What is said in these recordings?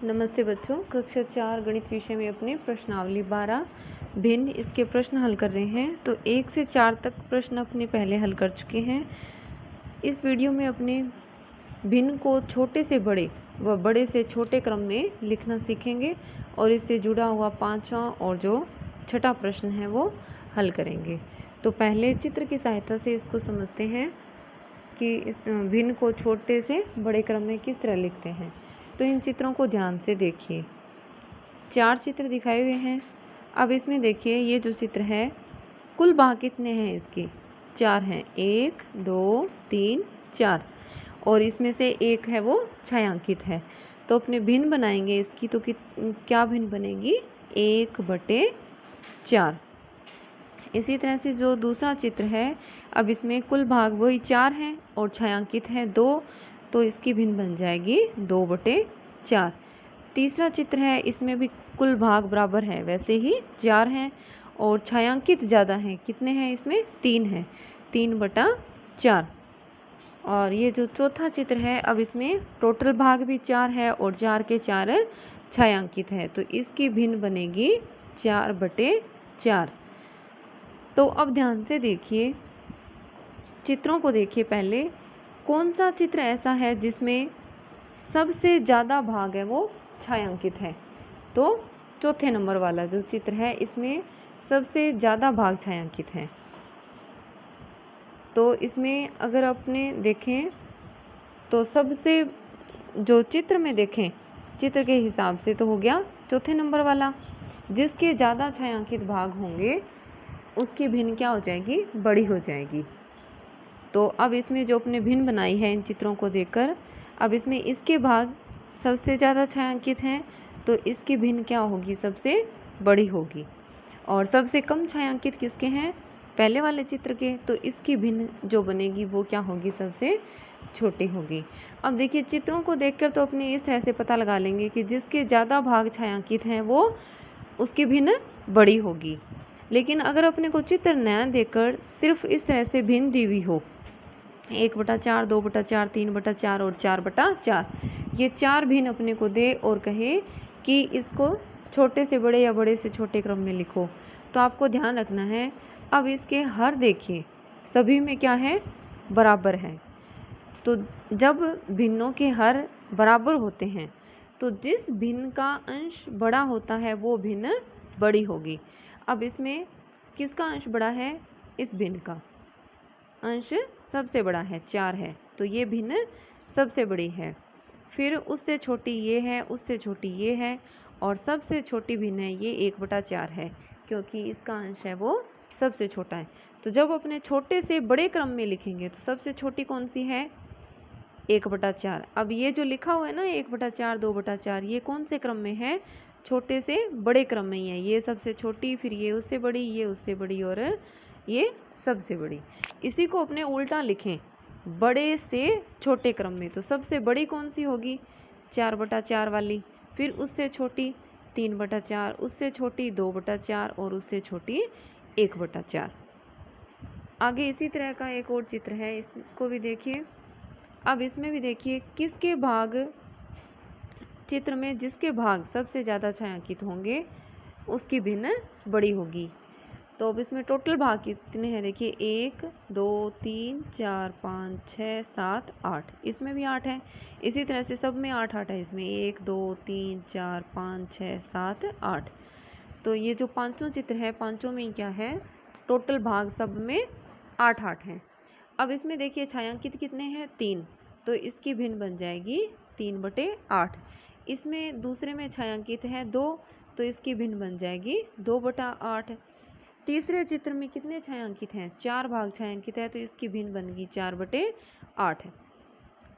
नमस्ते बच्चों, कक्षा 4 गणित विषय में अपने प्रश्नावली 12 भिन्न इसके प्रश्न हल कर रहे हैं। तो 1 से 4 तक प्रश्न अपने पहले हल कर चुके हैं। इस वीडियो में अपने भिन्न को छोटे से बड़े व बड़े से छोटे क्रम में लिखना सीखेंगे और इससे जुड़ा हुआ 5वां और जो छठा प्रश्न है वो हल करेंगे। तो पहले चित्र की सहायता से इसको समझते हैं कि इस भिन्न को छोटे से बड़े क्रम में किस तरह लिखते हैं। तो इन चित्रों को ध्यान से देखिए। 4 चित्र दिखाए हुए हैं। अब इसमें देखिए, ये जो चित्र है कुल भाग कितने हैं इसके? 4 हैं। 1 2 3 4 और इसमें से एक है वो छायांकित है। तो अपने भिन्न बनाएंगे इसकी, तो क्या भिन्न बनेगी? 1/4। इसी तरह से जो दूसरा चित्र है, अब इसमें कुल भाग वही 4 हैं और छायांकित है 2, तो इसकी भिन्न बन जाएगी 2/4। तीसरा चित्र है, इसमें भी कुल भाग बराबर है, वैसे ही 4 हैं और छायांकित ज़्यादा हैं। कितने हैं इसमें? 3 हैं, 3/4। और ये जो चौथा चित्र है, अब इसमें टोटल भाग भी 4 है और 4 के 4 छायांकित है, तो इसकी भिन्न बनेगी 4/4। तो अब ध्यान से देखिए, चित्रों को देखिए। पहले कौन सा चित्र ऐसा है जिसमें सबसे ज़्यादा भाग है वो छायांकित है? तो चौथे नंबर वाला जो चित्र है, इसमें सबसे ज़्यादा भाग छायांकित है। तो इसमें अगर अपने देखें तो सबसे जो चित्र में देखें, चित्र के हिसाब से तो हो गया चौथे नंबर वाला। जिसके ज़्यादा छायांकित भाग होंगे उसकी भिन्न क्या हो जाएगी? बड़ी हो जाएगी। तो अब इसमें जो अपने भिन्न बनाई है इन चित्रों को देखकर, अब इसमें इसके भाग सबसे ज़्यादा छायांकित हैं, तो इसकी भिन्न क्या होगी? सबसे बड़ी होगी। और सबसे कम छायांकित किसके हैं? पहले वाले चित्र के, तो इसकी भिन्न जो बनेगी वो क्या होगी? सबसे छोटी होगी। अब देखिए, चित्रों को देखकर तो अपने इस तरह से पता लगा लेंगे कि जिसके ज़्यादा भाग छायांकित हैं वो उसकी भिन्न बड़ी होगी। लेकिन अगर अपने को चित्र नया देखकर सिर्फ इस तरह से भिन्न दी हुई हो, 1/4, 2/4, 3/4 और 4/4, ये 4 भिन्न अपने को दे और कहे कि इसको छोटे से बड़े या बड़े से छोटे क्रम में लिखो, तो आपको ध्यान रखना है। अब इसके हर देखिए, सभी में क्या है? बराबर है। तो जब भिन्नों के हर बराबर होते हैं, तो जिस भिन्न का अंश बड़ा होता है वो भिन्न बड़ी होगी। अब इसमें किसका अंश बड़ा है? इस भिन्न का अंश सबसे बड़ा है, 4 है, तो ये भिन्न सबसे बड़ी है। फिर उससे छोटी ये है, उससे छोटी ये है और सबसे छोटी भिन्न है ये 1/4 है, क्योंकि इसका अंश है वो सबसे छोटा है। तो जब अपने छोटे से बड़े क्रम में लिखेंगे तो सबसे छोटी कौन सी है? 1/4। अब ये जो लिखा हुआ है ना 1/4, 2/4, ये कौन से क्रम में है? छोटे से बड़े क्रम में ही है। ये सबसे छोटी, फिर ये उससे बड़ी, ये उससे बड़ी और ये सबसे बड़ी। इसी को अपने उल्टा लिखें, बड़े से छोटे क्रम में, तो सबसे बड़ी कौन सी होगी? 4/4 वाली, फिर उससे छोटी 3/4, उससे छोटी 2/4 और उससे छोटी 1/4। आगे इसी तरह का एक और चित्र है, इसको भी देखिए। अब इसमें भी देखिए, किसके भाग, चित्र में जिसके भाग सबसे ज़्यादा छायांकित होंगे उसकी भिन्न बड़ी होगी। तो अब इसमें टोटल भाग कितने हैं? देखिए, 1 2 3 4 5 6 7 8, इसमें भी 8 है। इसी तरह से सब में 8 है। इसमें 1 2 3 4 5 6 7 8। तो ये जो पांचों चित्र है, पांचों में क्या है? टोटल भाग सब में 8 हैं। अब इसमें देखिए, छायांकित कितने हैं? 3, तो इसकी भिन्न बन जाएगी 3/8। इसमें दूसरे में छायांकित है 2, तो इसकी भिन्न बन जाएगी 2/8। तीसरे चित्र में कितने छायांकित हैं? 4 भाग छायांकित है, तो इसकी भिन्न बनेगी 4/8।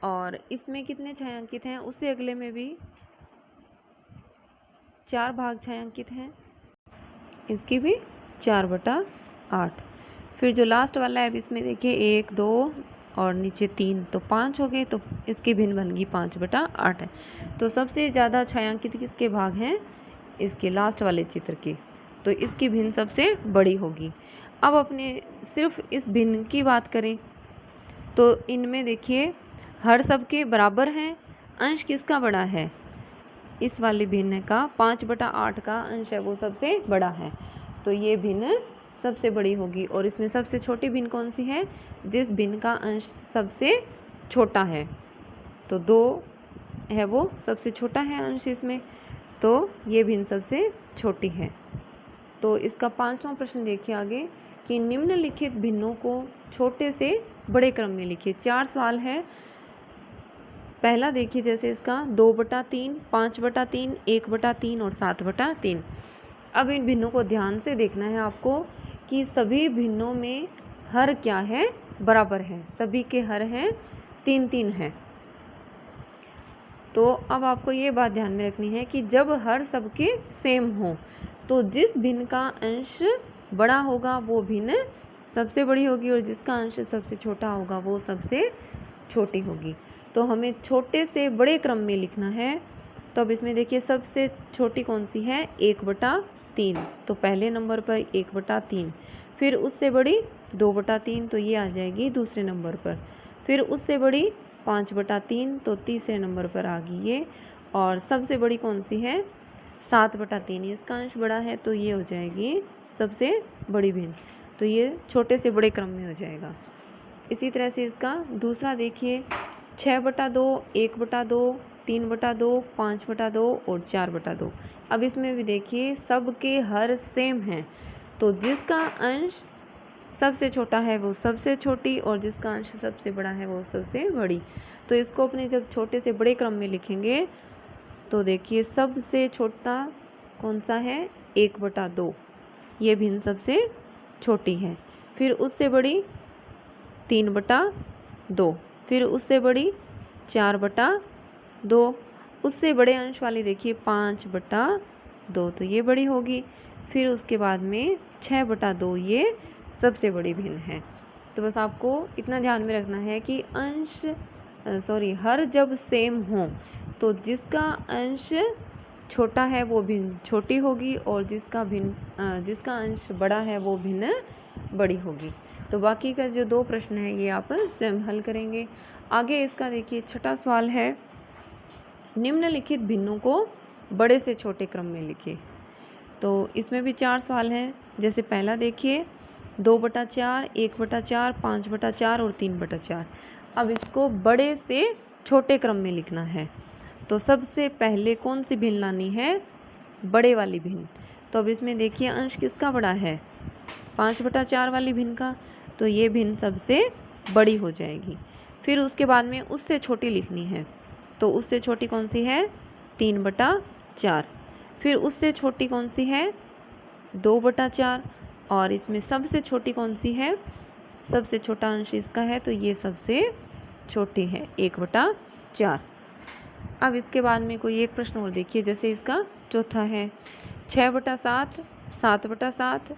और इसमें कितने छायांकित हैं? उससे अगले में भी 4 भाग छायांकित हैं, इसकी भी 4/8। फिर जो लास्ट वाला है, अब इसमें देखिए 1 2 और नीचे 3, तो 5 हो गए, तो इसकी भिन्न बन गई 5/8। तो सबसे ज़्यादा छायांकित किसके भाग हैं? इसके लास्ट वाले चित्र के, तो इसकी भिन्न सबसे बड़ी होगी। अब अपने सिर्फ इस भिन्न की बात करें तो इनमें देखिए हर सब के बराबर हैं, अंश किसका बड़ा है? इस वाले भिन्न का 5/8 का अंश है वो सबसे बड़ा है, तो ये भिन्न सबसे बड़ी होगी। और इसमें सबसे छोटी भिन्न कौन सी है? जिस भिन्न का अंश सबसे छोटा है, तो 2 है वो सबसे छोटा है अंश इसमें, तो ये भिन्न सबसे छोटी है। तो इसका 5वां प्रश्न देखिए आगे कि निम्नलिखित भिन्नों को छोटे से बड़े क्रम में लिखिए। 4 सवाल है। पहला देखिए जैसे इसका 2/3, 5/3, 1/3 और 7/3। अब इन भिन्नों को ध्यान से देखना है आपको कि सभी भिन्नों में हर क्या है? बराबर है। सभी के हर हैं 3-3 है। तो अब आपको ये बात ध्यान में रखनी है कि जब हर सबके सेम हो तो जिस भिन्न का अंश बड़ा होगा वो भिन्न सबसे बड़ी होगी और जिसका अंश सबसे छोटा होगा वो सबसे छोटी होगी। तो हमें छोटे से बड़े क्रम में लिखना है। तो अब इसमें देखिए सबसे छोटी कौन सी है? 1/3। तो पहले नंबर पर 1/3, फिर उससे बड़ी 2/3, तो ये आ जाएगी दूसरे नंबर पर। फिर उससे बड़ी 5/3, तो तीसरे नंबर पर आ गई ये। और सबसे बड़ी कौन सी है? 7/3। इसका अंश बड़ा है तो ये हो जाएगी सबसे बड़ी भिन्न। तो ये छोटे से बड़े क्रम में हो जाएगा। इसी तरह से इसका दूसरा देखिए 6/2, 1/2, 3/2, 5/2 और 4/2। अब इसमें भी देखिए सबके हर सेम हैं, तो जिसका अंश सबसे छोटा है वो सबसे छोटी और जिसका अंश सबसे बड़ा है वो सबसे बड़ी। तो इसको अपने जब छोटे से बड़े क्रम में लिखेंगे तो देखिए सबसे छोटा कौन सा है? 1/2, ये भिन्न सबसे छोटी है। फिर उससे बड़ी 3/2, फिर उससे बड़ी 4/2, उससे बड़े अंश वाली देखिए 5/2, तो ये बड़ी होगी। फिर उसके बाद में 6/2, ये सबसे बड़ी भिन्न है। तो बस आपको इतना ध्यान में रखना है कि हर जब सेम हो तो जिसका अंश छोटा है वो भिन्न छोटी होगी और जिसका अंश बड़ा है वो भिन्न बड़ी होगी। तो बाकी का जो 2 प्रश्न है ये आप स्वयं हल करेंगे। आगे इसका देखिए 6वां सवाल है, निम्नलिखित भिन्नों को बड़े से छोटे क्रम में लिखिए। तो इसमें भी 4 सवाल हैं। जैसे पहला देखिए 2/4, 1/4, 5/4 और 3/4। अब इसको बड़े से छोटे क्रम में लिखना है। तो सबसे पहले कौन सी भिन्न लानी है? बड़े वाली भिन्न। तो अब इसमें देखिए अंश किसका बड़ा है? 5/4 वाली भिन्न का, तो ये भिन्न सबसे बड़ी हो जाएगी। फिर उसके बाद में उससे छोटी लिखनी है। तो उससे छोटी कौन सी है? 3/4। फिर उससे छोटी कौन सी है? 2/4। और इसमें सबसे छोटी कौन सी है? सबसे छोटा अंश इसका है, तो ये सबसे छोटी है 1/4। अब इसके बाद में कोई एक प्रश्न और देखिए, जैसे इसका चौथा है 6/7, 7/7,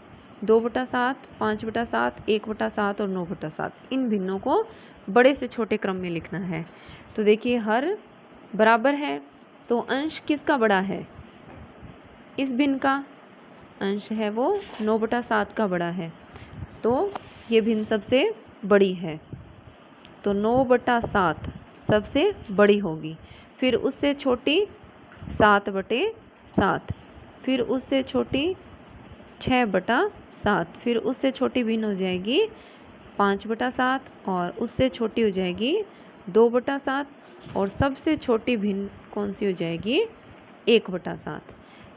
2/7, 5/7, 1/7 और 9/7। इन भिन्नों को बड़े से छोटे क्रम में लिखना है। तो देखिए हर बराबर है तो अंश किसका बड़ा है? इस भिन्न का अंश है वो 9/7 का बड़ा है, तो ये भिन्न सबसे बड़ी है। तो 9/7 सबसे बड़ी होगी। फिर उससे छोटी 7/7, फिर उससे छोटी 6/7, फिर उससे छोटी भिन्न हो जाएगी 5/7 और उससे छोटी हो जाएगी 2/7 और सबसे छोटी भिन्न कौन सी हो जाएगी? 1/7।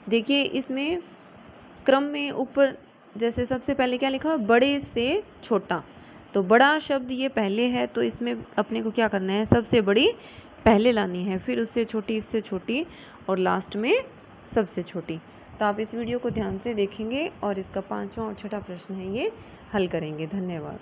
देखिए इसमें क्रम में ऊपर जैसे सबसे पहले क्या लिखा? बड़े से छोटा। तो बड़ा शब्द ये पहले है, तो इसमें अपने को क्या करना है? सबसे बड़ी पहले लानी है, फिर उससे छोटी, इससे छोटी और लास्ट में सबसे छोटी। तो आप इस वीडियो को ध्यान से देखेंगे और इसका 5वां और 6वां प्रश्न है ये हल करेंगे। धन्यवाद।